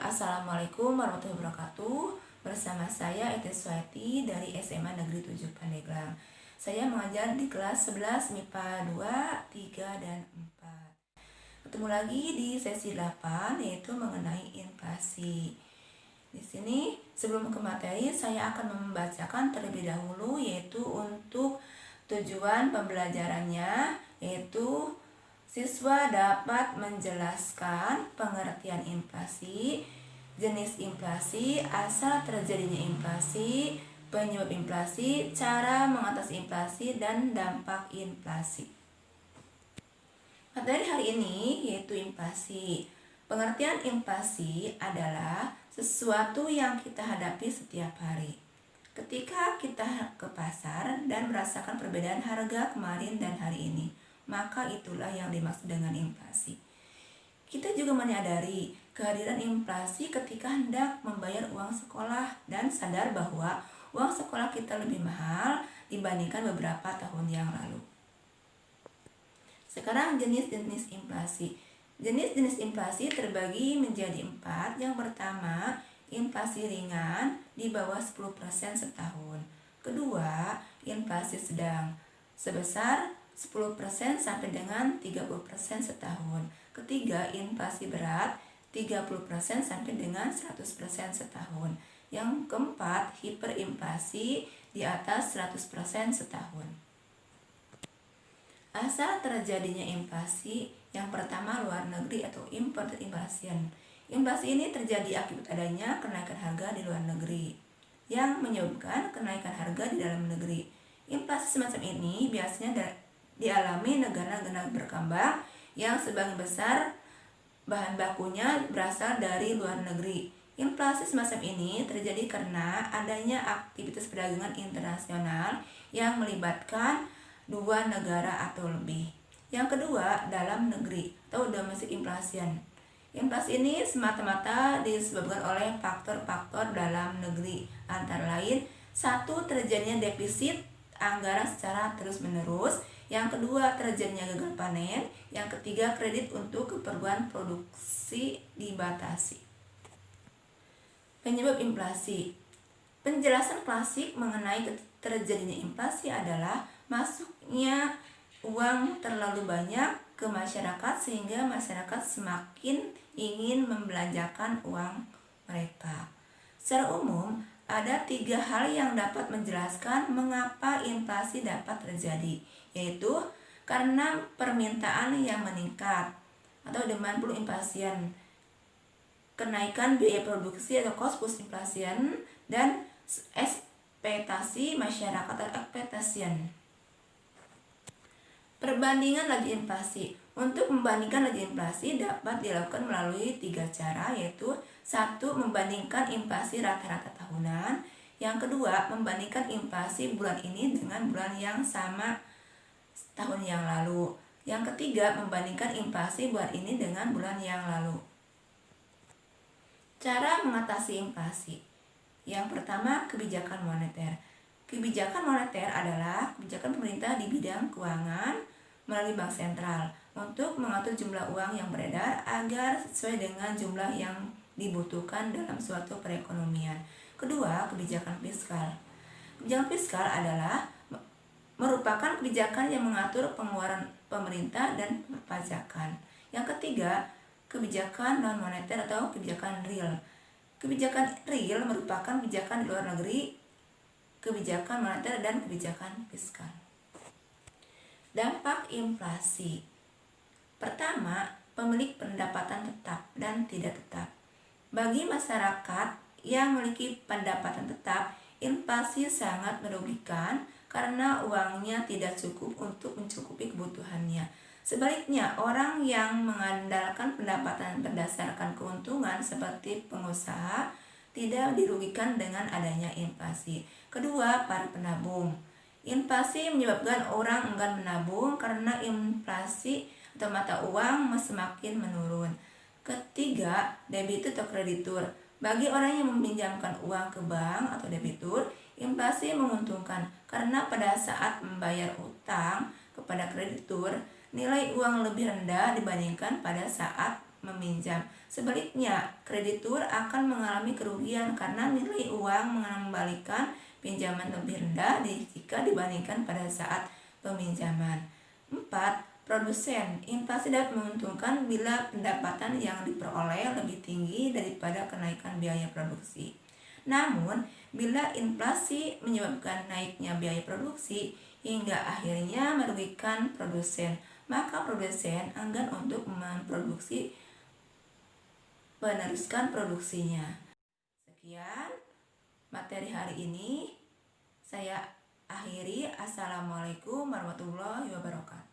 Assalamualaikum warahmatullahi wabarakatuh. Bersama saya Eti Suhaiti dari SMA Negeri 7 Pandeglang. Saya mengajar di kelas 11 MIPA 2, 3, dan 4. Ketemu lagi di sesi 8, yaitu mengenai inflasi. Di sini sebelum ke materi, saya akan membacakan terlebih dahulu, yaitu untuk tujuan pembelajarannya, yaitu siswa dapat menjelaskan pengertian inflasi, jenis inflasi, asal terjadinya inflasi, penyebab inflasi, cara mengatasi inflasi, dan dampak inflasi. Materi hari ini yaitu inflasi. Pengertian inflasi adalah sesuatu yang kita hadapi setiap hari. Ketika kita ke pasar dan merasakan perbedaan harga kemarin dan hari ini, maka itulah yang dimaksud dengan inflasi. Kita juga menyadari kehadiran inflasi ketika hendak membayar uang sekolah dan sadar bahwa uang sekolah kita lebih mahal dibandingkan beberapa tahun yang lalu. Sekarang jenis-jenis inflasi. Jenis-jenis inflasi terbagi menjadi 4. Yang pertama, inflasi ringan di bawah 10% setahun. Kedua, inflasi sedang sebesar 10% sampai dengan 30% setahun. Ketiga, inflasi berat 30% sampai dengan 100% setahun. Yang keempat, hiperinflasi di atas 100% setahun. Asal terjadinya inflasi, yang pertama luar negeri atau imported inflation. Inflasi ini terjadi akibat adanya kenaikan harga di luar negeri yang menyebabkan kenaikan harga di dalam negeri. Inflasi semacam ini biasanya dialami negara-negara berkembang yang sebagian besar bahan bakunya berasal dari luar negeri. Inflasi semacam ini terjadi karena adanya aktivitas perdagangan internasional yang melibatkan dua negara atau lebih. Yang kedua, dalam negeri atau domestic inflation. Inflasi ini semata-mata disebabkan oleh faktor-faktor dalam negeri, antara lain 1. Terjadinya defisit anggaran secara terus-menerus. Yang kedua, terjadinya gagal panen. Yang ketiga, kredit untuk keperluan produksi dibatasi. Penyebab inflasi. Penjelasan klasik mengenai terjadinya inflasi adalah masuknya uang terlalu banyak ke masyarakat sehingga masyarakat semakin ingin membelanjakan uang mereka. Secara umum, ada 3 hal yang dapat menjelaskan mengapa inflasi dapat terjadi, yaitu karena permintaan yang meningkat atau demand pull inflation, kenaikan biaya produksi atau cost push inflation, dan ekspektasi masyarakat atau expectation. Perbandingan laju inflasi. Untuk membandingkan laju inflasi dapat dilakukan melalui 3 cara, yaitu 1. Membandingkan inflasi rata-rata tahunan. Yang kedua, membandingkan inflasi bulan ini dengan bulan yang sama tahun yang lalu. Yang ketiga, membandingkan inflasi bulan ini dengan bulan yang lalu. Cara mengatasi inflasi. Yang pertama, kebijakan moneter. Kebijakan moneter adalah kebijakan pemerintah di bidang keuangan melalui bank sentral untuk mengatur jumlah uang yang beredar agar sesuai dengan jumlah yang dibutuhkan dalam suatu perekonomian. Kedua, kebijakan fiskal. Kebijakan fiskal adalah merupakan kebijakan yang mengatur pengeluaran pemerintah dan perpajakan. Yang ketiga, kebijakan non moneter atau kebijakan real. Kebijakan real merupakan kebijakan di luar negeri, kebijakan moneter, dan kebijakan fiskal. Dampak inflasi. Pertama, pemilik pendapatan tetap dan tidak tetap. Bagi masyarakat yang memiliki pendapatan tetap, inflasi sangat merugikan karena uangnya tidak cukup untuk mencukupi kebutuhannya. Sebaliknya, orang yang mengandalkan pendapatan berdasarkan keuntungan seperti pengusaha tidak dirugikan dengan adanya inflasi. Kedua, para penabung. Inflasi menyebabkan orang enggan menabung karena inflasi atau mata uang semakin menurun. Ketiga, debitur atau kreditur. Bagi orang yang meminjamkan uang ke bank atau debitur, inflasi menguntungkan karena pada saat membayar utang kepada kreditur, nilai uang lebih rendah dibandingkan pada saat meminjam. Sebaliknya, kreditur akan mengalami kerugian karena nilai uang mengembalikan pinjaman lebih rendah jika dibandingkan pada saat peminjaman. 4. Produsen. Inflasi dapat menguntungkan bila pendapatan yang diperoleh lebih tinggi daripada kenaikan biaya produksi. Namun, bila inflasi menyebabkan naiknya biaya produksi hingga akhirnya merugikan produsen, maka produsen enggan untuk meneruskan produksinya. Sekian materi hari ini. Saya akhiri. Assalamualaikum warahmatullahi wabarakatuh.